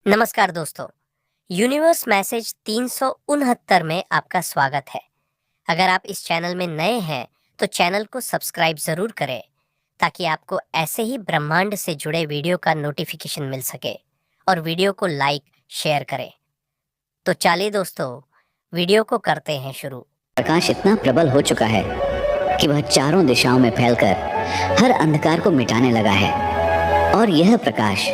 नमस्कार दोस्तों। Universe message 369 में आपका स्वागत है। अगर आप इस चैनल में नए हैं तो चैनल को सब्सक्राइब ज़रूर करें ताकि आपको ऐसे ही ब्रह्मांड से जुड़े वीडियो का नोटिफिकेशन मिल सके और वीडियो को लाइक शेयर करें। तो चलिए दोस्तों, वीडियो को करते हैं शुरू। प्रकाश इतना प्रबल हो चुका है कि वह चारों दिशाओं में फैलकर हर अंधकार को मिटाने लगा है और यह प्रकाश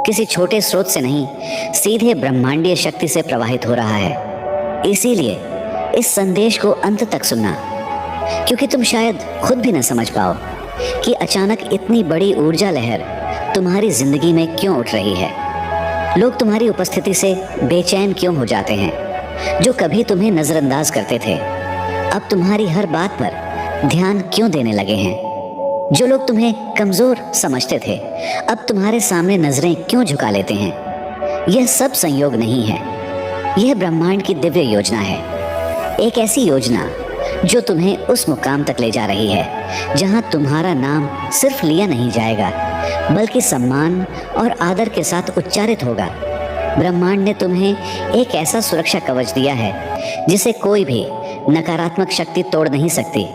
किसी छोटे स्रोत से नहीं, सीधे ब्रह्मांडीय शक्ति से प्रवाहित हो रहा है। इसीलिए इस संदेश को अंत तक सुनना, क्योंकि तुम शायद खुद भी न समझ पाओ कि अचानक इतनी बड़ी ऊर्जा लहर तुम्हारी जिंदगी में क्यों उठ रही है। लोग तुम्हारी उपस्थिति से बेचैन क्यों हो जाते हैं। जो कभी तुम्हें नजरअंदाज करते थे, अब तुम्हारी हर बात पर ध्यान क्यों देने लगे हैं। जो लोग तुम्हें कमजोर समझते थे, अब तुम्हारे सामने नजरें क्यों झुका लेते हैं। यह सब संयोग नहीं है, यह ब्रह्मांड की दिव्य योजना है। एक ऐसी योजना जो तुम्हें उस मुकाम तक ले जा रही है जहां तुम्हारा नाम सिर्फ लिया नहीं जाएगा, बल्कि सम्मान और आदर के साथ उच्चारित होगा। ब्रह्मांड ने तुम्हें एक ऐसा सुरक्षा कवच दिया है जिसे कोई भी नकारात्मक शक्ति तोड़ नहीं सकती।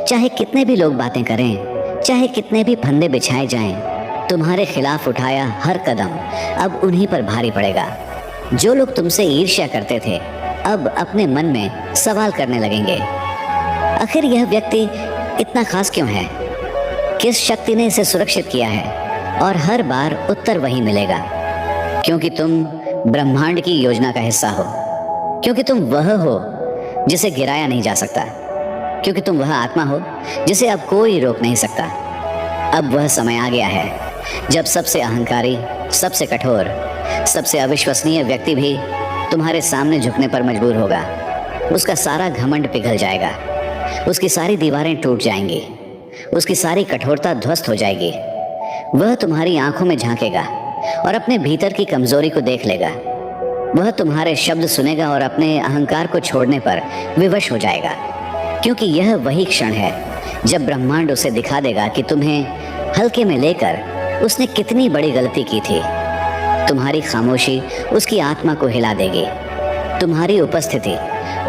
चाहे कितने भी लोग बातें करें, चाहे कितने भी फंदे बिछाए जाएं, तुम्हारे खिलाफ उठाया हर कदम अब उन्हीं पर भारी पड़ेगा। जो लोग तुमसे ईर्ष्या करते थे, अब अपने मन में सवाल करने लगेंगे, आखिर यह व्यक्ति इतना खास क्यों है, किस शक्ति ने इसे सुरक्षित किया है। और हर बार उत्तर वही मिलेगा, क्योंकि तुम ब्रह्मांड की योजना का हिस्सा हो, क्योंकि तुम वह हो जिसे गिराया नहीं जा सकता, क्योंकि तुम वह आत्मा हो जिसे अब कोई रोक नहीं सकता। अब वह समय आ गया है जब सबसे अहंकारी, सबसे कठोर, सबसे अविश्वसनीय व्यक्ति भी तुम्हारे सामने झुकने पर मजबूर होगा। उसका सारा घमंड पिघल जाएगा, उसकी सारी दीवारें टूट जाएंगी, उसकी सारी कठोरता ध्वस्त हो जाएगी। वह तुम्हारी आंखों में झांकेगा और अपने भीतर की कमजोरी को देख लेगा। वह तुम्हारे शब्द सुनेगा और अपने अहंकार को छोड़ने पर विवश हो जाएगा, क्योंकि यह वही क्षण है जब ब्रह्मांड उसे दिखा देगा कि तुम्हें हल्के में लेकर उसने कितनी बड़ी गलती की थी। तुम्हारी खामोशी उसकी आत्मा को हिला देगी, तुम्हारी उपस्थिति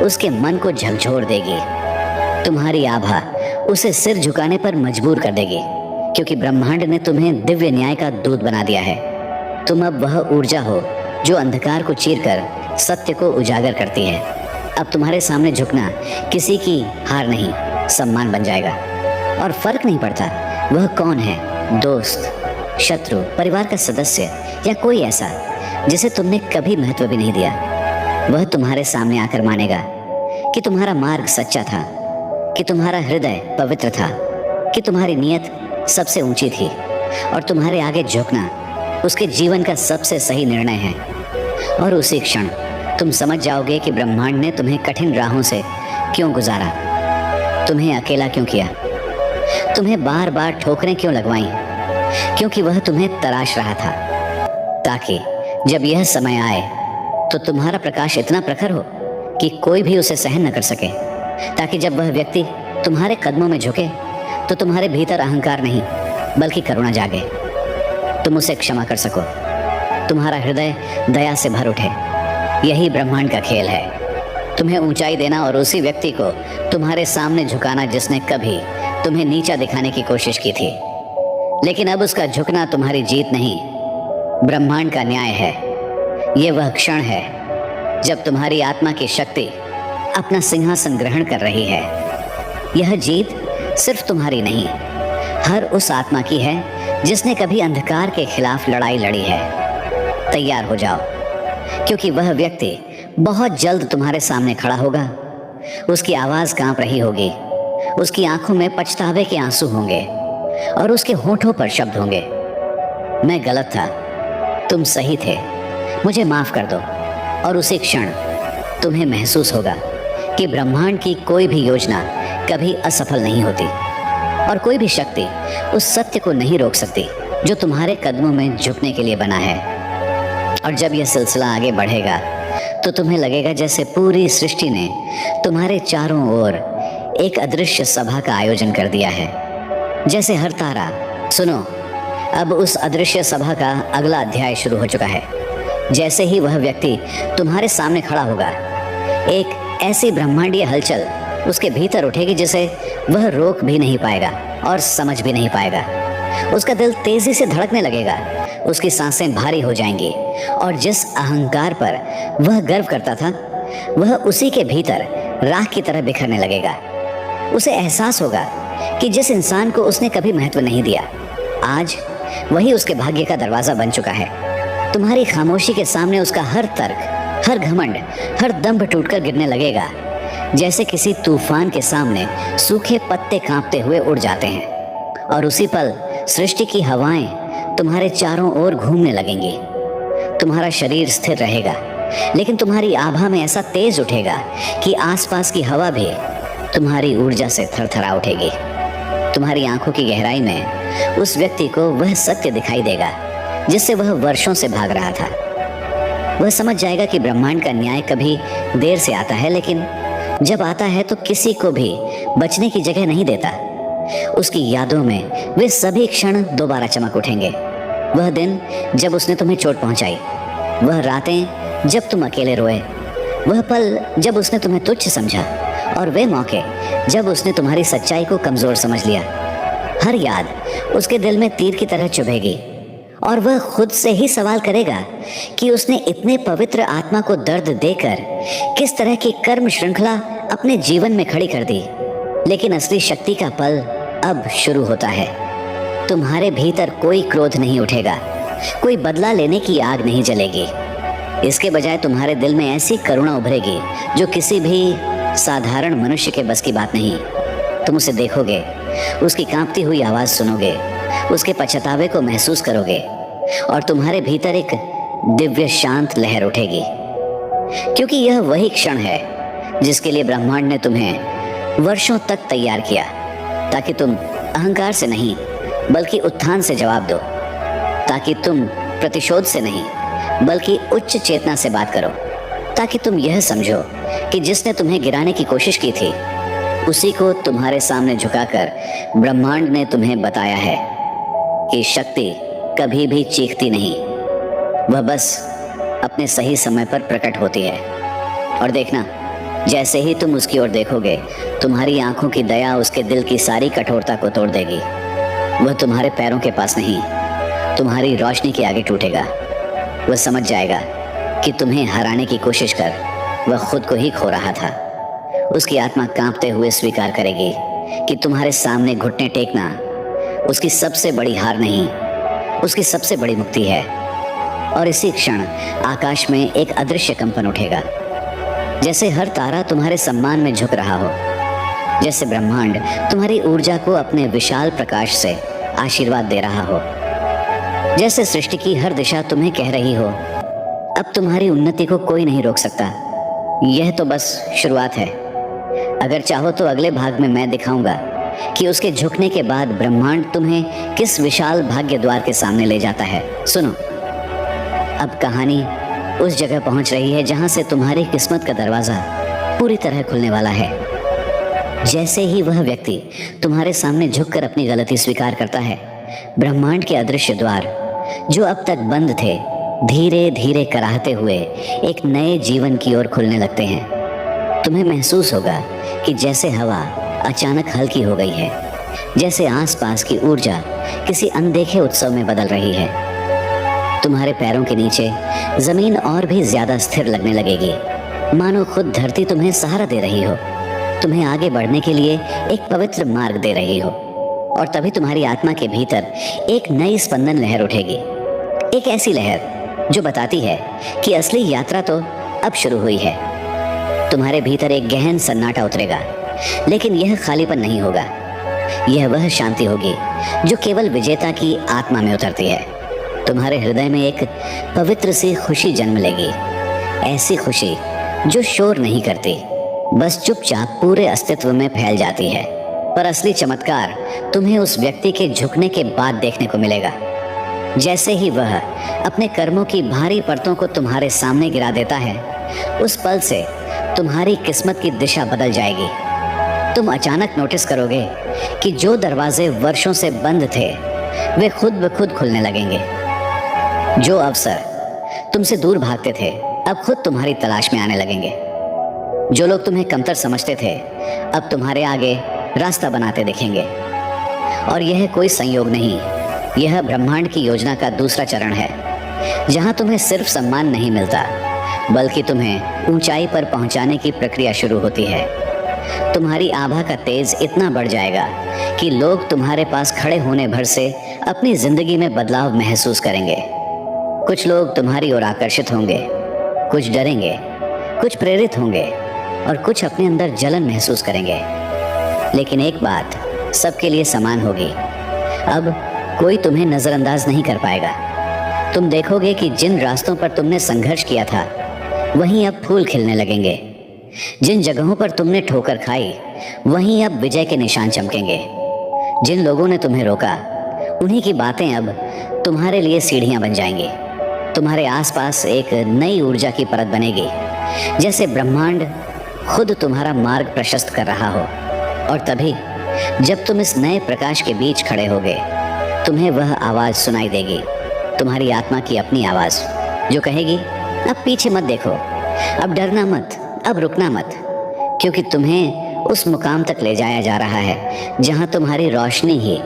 उसके मन को झकझोर देगी, तुम्हारी आभा उसे सिर झुकाने पर मजबूर कर देगी, क्योंकि ब्रह्मांड ने तुम्हें दिव्य न्याय का दूत बना दिया है। तुम अब वह ऊर्जा हो जो अंधकार को चीरकर सत्य को उजागर करती है। अब तुम्हारे सामने झुकना किसी की हार नहीं, सम्मान बन जाएगा। और फर्क नहीं पड़ता वह कौन है, दोस्त, शत्रु, परिवार का सदस्य या कोई ऐसा जिसे तुमने कभी महत्व भी नहीं दिया। वह तुम्हारे सामने आकर मानेगा कि तुम्हारा मार्ग सच्चा था, कि तुम्हारा हृदय पवित्र था, कि तुम्हारी नीयत सबसे ऊंची थी और तुम्हारे आगे झुकना उसके जीवन का सबसे सही निर्णय है। और उसी क्षण तुम समझ जाओगे कि ब्रह्मांड ने तुम्हें कठिन राहों से क्यों गुजारा, तुम्हें अकेला क्यों किया, तुम्हें बार बार ठोकरें क्यों लगवाई, क्योंकि वह तुम्हें तराश रहा था, ताकि जब यह समय आए तो तुम्हारा प्रकाश इतना प्रखर हो कि कोई भी उसे सहन न कर सके। ताकि जब वह व्यक्ति तुम्हारे कदमों में झुके तो तुम्हारे भीतर अहंकार नहीं बल्कि करुणा जागे, तुम उसे क्षमा कर सको, तुम्हारा हृदय दया से भर उठे। यही ब्रह्मांड का खेल है, तुम्हें ऊंचाई देना और उसी व्यक्ति को तुम्हारे सामने झुकाना जिसने कभी तुम्हें नीचा दिखाने की कोशिश की थी। लेकिन अब उसका झुकना तुम्हारी जीत नहीं, ब्रह्मांड का न्याय है। यह वह क्षण है जब तुम्हारी आत्मा की शक्ति अपना सिंहासन ग्रहण कर रही है। यह जीत सिर्फ तुम्हारी नहीं, हर उस आत्मा की है जिसने कभी अंधकार के खिलाफ लड़ाई लड़ी है। तैयार हो जाओ, क्योंकि वह व्यक्ति बहुत जल्द तुम्हारे सामने खड़ा होगा। उसकी आवाज कांप रही होगी, उसकी आंखों में पछतावे के आंसू होंगे और उसके होठों पर शब्द होंगे, मैं गलत था, तुम सही थे, मुझे माफ कर दो। और उसी क्षण तुम्हें महसूस होगा कि ब्रह्मांड की कोई भी योजना कभी असफल नहीं होती और कोई भी शक्ति उस सत्य को नहीं रोक सकती जो तुम्हारे कदमों में झुकने के लिए बना है। और जब यह सिलसिला आगे बढ़ेगा तो तुम्हें लगेगा जैसे पूरी सृष्टि ने तुम्हारे चारों ओर एक अदृश्य सभा का आयोजन कर दिया है। जैसे हर तारा, सुनो, अब उस अदृश्य सभा का अगला अध्याय शुरू हो चुका है। जैसे ही वह व्यक्ति तुम्हारे सामने खड़ा होगा, एक ऐसी ब्रह्मांडीय हलचल उसके भीतर उठेगी जिसे वह रोक भी नहीं पाएगा और समझ भी नहीं पाएगा। उसका दिल तेजी से धड़कने लगेगा, उसकी सांसें भारी हो जाएंगी और जिस अहंकार पर वह गर्व करता था वह उसी के भीतर राख की तरह बिखरने लगेगा। उसे एहसास होगा कि जिस इंसान को उसने कभी महत्व नहीं दिया, आज वही उसके भाग्य का दरवाजा बन चुका है। तुम्हारी खामोशी के सामने उसका हर तर्क, हर घमंड, हर दंभ टूटकर गिरने लगेगा, जैसे किसी तूफान के सामने सूखे पत्ते कांपते हुए उड़ जाते हैं। और उसी पल सृष्टि की हवाएं तुम्हारे चारों ओर घूमने लगेंगी। तुम्हारा शरीर स्थिर रहेगा, लेकिन तुम्हारी आभा में ऐसा तेज उठेगा कि आसपास की हवा भी तुम्हारी ऊर्जा से थरथरा उठेगी। तुम्हारी आंखों की गहराई में उस व्यक्ति को वह सत्य दिखाई देगा जिससे वह वर्षों से भाग रहा था। वह समझ जाएगा कि ब्रह्मांड का न्याय कभी देर से आता है, लेकिन जब आता है तो किसी को भी बचने की जगह नहीं देता। उसकी यादों में वे सभी क्षण दोबारा चमक उठेंगे। वह दिन जब उसने तुम्हें चोट पहुंचाई, वह रातें जब तुम अकेले रोए, वह पल जब उसने तुम्हें तुच्छ समझा और वे मौके जब उसने तुम्हारी सच्चाई को कमजोर समझ लिया। हर याद उसके दिल में तीर की तरह चुभेगी और वह खुद से ही सवाल करेगा कि उसने इतने पवित्र आत्मा को दर्द देकर किस तरह की कर्म श्रृंखला अपने जीवन में खड़ी कर दी। लेकिन असली शक्ति का पल अब शुरू होता है। तुम्हारे भीतर कोई क्रोध नहीं उठेगा, कोई बदला लेने की आग नहीं जलेगी। इसके बजाय तुम्हारे दिल में ऐसी करुणा उभरेगी जो किसी भी साधारण मनुष्य के बस की बात नहीं। तुम उसे देखोगे, उसकी कांपती हुई आवाज सुनोगे, उसके पछतावे को महसूस करोगे और तुम्हारे भीतर एक दिव्य शांत लहर उठेगी, क्योंकि यह वही क्षण है जिसके लिए ब्रह्मांड ने तुम्हें वर्षों तक तैयार किया, ताकि तुम अहंकार से नहीं बल्कि उत्थान से जवाब दो, ताकि तुम प्रतिशोध से नहीं बल्कि उच्च चेतना से बात करो, ताकि तुम यह समझो कि जिसने तुम्हें गिराने की कोशिश की थी उसी को तुम्हारे सामने झुकाकर ब्रह्मांड ने तुम्हें बताया है कि शक्ति कभी भी चीखती नहीं, वह बस अपने सही समय पर प्रकट होती है। और देखना, जैसे ही तुम उसकी ओर देखोगे, तुम्हारी आंखों की दया उसके दिल की सारी कठोरता को तोड़ देगी। वह तुम्हारे पैरों के पास नहीं, तुम्हारी रोशनी के आगे टूटेगा। वह समझ जाएगा कि तुम्हें हराने की कोशिश कर वह खुद को ही खो रहा था। उसकी आत्मा कांपते हुए स्वीकार करेगी कि तुम्हारे सामने घुटने टेकना उसकी सबसे बड़ी हार नहीं, उसकी सबसे बड़ी मुक्ति है। और इसी क्षण आकाश में एक अदृश्य कंपन उठेगा, जैसे हर तारा तुम्हारे सम्मान में झुक रहा हो, जैसे ब्रह्मांड तुम्हारी ऊर्जा को अपने विशाल प्रकाश से आशीर्वाद दे रहा हो, जैसे सृष्टि की हर दिशा तुम्हें कह रही हो, अब तुम्हारी उन्नति को कोई नहीं रोक सकता। यह तो बस शुरुआत है। अगर चाहो तो अगले भाग में मैं दिखाऊंगा कि उसके झुकने के बाद ब्रह्मांड तुम्हें किस विशाल भाग्य द्वार के सामने ले जाता है। सुनो, अब कहानी उस जगह पहुंच रही है जहां से तुम्हारी किस्मत का दरवाजा पूरी तरह खुलने वाला है। जैसे ही वह व्यक्ति तुम्हारे सामने झुककर अपनी गलती स्वीकार करता है, ब्रह्मांड के अदृश्य द्वार जो अब तक बंद थे, धीरे धीरे कराहते हुए एक नए जीवन की ओर खुलने लगते हैं। तुम्हें महसूस होगा कि जैसे हवा अचानक हल्की हो गई है, जैसे आसपास की ऊर्जा किसी अनदेखे उत्सव में बदल रही है। तुम्हारे पैरों के नीचे जमीन और भी ज्यादा स्थिर लगने लगेगी, मानो खुद धरती तुम्हें सहारा दे रही हो, तुम्हें आगे बढ़ने के लिए एक पवित्र मार्ग दे रही हो। और तभी तुम्हारी आत्मा के भीतर एक नई स्पंदन लहर उठेगी, एक ऐसी लहर जो बताती है कि असली यात्रा तो अब शुरू हुई है। तुम्हारे भीतर एक गहन सन्नाटा उतरेगा, लेकिन यह खालीपन नहीं होगा, यह वह शांति होगी जो केवल विजेता की आत्मा में उतरती है। तुम्हारे हृदय में एक पवित्र सी खुशी जन्म लेगी, ऐसी खुशी जो शोर नहीं करती, बस चुपचाप पूरे अस्तित्व में फैल जाती है। पर असली चमत्कार तुम्हें उस व्यक्ति के झुकने के बाद देखने को मिलेगा। जैसे ही वह अपने कर्मों की भारी परतों को तुम्हारे सामने गिरा देता है, उस पल से तुम्हारी किस्मत की दिशा बदल जाएगी। तुम अचानक नोटिस करोगे कि जो दरवाजे वर्षों से बंद थे, वे खुद ब खुद खुलने लगेंगे। जो अवसर तुमसे दूर भागते थे अब खुद तुम्हारी तलाश में आने लगेंगे। जो लोग तुम्हें कमतर समझते थे अब तुम्हारे आगे रास्ता बनाते दिखेंगे। और यह कोई संयोग नहीं, यह ब्रह्मांड की योजना का दूसरा चरण है, जहां तुम्हें सिर्फ सम्मान नहीं मिलता बल्कि तुम्हें ऊंचाई पर पहुंचाने की प्रक्रिया शुरू होती है। तुम्हारी आभा का तेज इतना बढ़ जाएगा कि लोग तुम्हारे पास खड़े होने भर से अपनी जिंदगी में बदलाव महसूस करेंगे। कुछ लोग तुम्हारी ओर आकर्षित होंगे, कुछ डरेंगे, कुछ प्रेरित होंगे और कुछ अपने अंदर जलन महसूस करेंगे। लेकिन एक बात सबके लिए समान होगी, अब कोई तुम्हें नजरअंदाज नहीं कर पाएगा। तुम देखोगे कि जिन रास्तों पर तुमने संघर्ष किया था वहीं अब फूल खिलने लगेंगे। जिन जगहों पर तुमने ठोकर खाई वहीं अब विजय के निशान चमकेंगे। जिन लोगों ने तुम्हें रोका उन्हीं की बातें अब तुम्हारे लिए सीढ़ियां बन जाएंगी। तुम्हारे आसपास एक नई ऊर्जा की परत बनेगी, जैसे ब्रह्मांड खुद तुम्हारा मार्ग प्रशस्त कर रहा हो। और तभी जब तुम इस नए प्रकाश के बीच खड़े होगे तुम्हें वह आवाज सुनाई देगी, तुम्हारी आत्मा की अपनी आवाज, जो कहेगी अब पीछे मत देखो, अब डरना मत, अब रुकना मत, क्योंकि तुम्हें उस मुकाम तक ले जाया जा रहा है जहां तुम्हारी रोशनी ही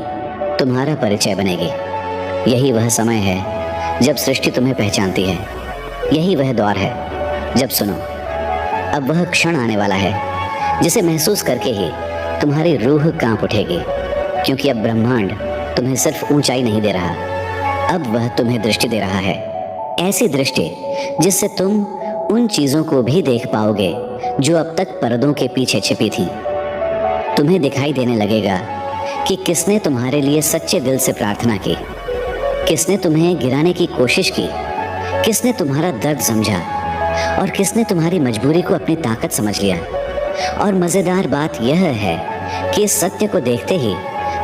तुम्हारा परिचय बनेगी। यही वह समय है जब सृष्टि तुम्हें पहचानती है। यही वह दौर है जब सुनो, अब वह क्षण आने वाला है जिसे महसूस करके ही तुम्हारी रूह कांप उठेगी, क्योंकि अब ब्रह्मांड तुम्हें सिर्फ ऊंचाई नहीं दे रहा, अब वह तुम्हें दृष्टि दे रहा है। ऐसी दृष्टि जिससे तुम उन चीजों को भी देख पाओगे जो अब तक पर्दों के पीछे छिपी थीं। तुम्हें दिखाई देने लगेगा कि किसने तुम्हारे लिए सच्चे दिल से प्रार्थना की, किसने तुम्हें गिराने की कोशिश की, किसने तुम्हारा दर्द समझा और किसने तुम्हारी मजबूरी को अपनी ताकत समझ लिया। और मजेदार बात यह है कि इस सत्य को देखते ही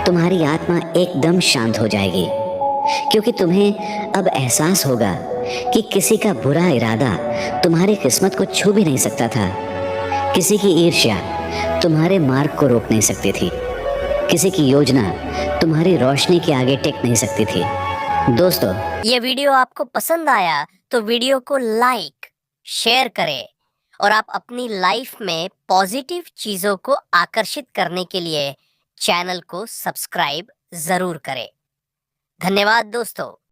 तुम्हारी आत्मा एकदम शांत हो जाएगी, क्योंकि तुम्हें अब एहसास होगा कि किसी का बुरा इरादा तुम्हारी किस्मत को छू भी नहीं सकता था, किसी की ईर्ष्या तुम्हारे मार्ग को रोक नहीं सकती थी, किसी की योजना तुम्हारी रोशनी के आगे टिक नहीं सकती थी। दोस्तों, ये वीडियो आपको पसंद आया तो वीडियो को लाइक, शेयर करें और आप अपनी लाइफ में पॉजिटिव चीजों को आकर्षित करने के लिए चैनल को सब्सक्राइब जरूर करें। धन्यवाद दोस्तों।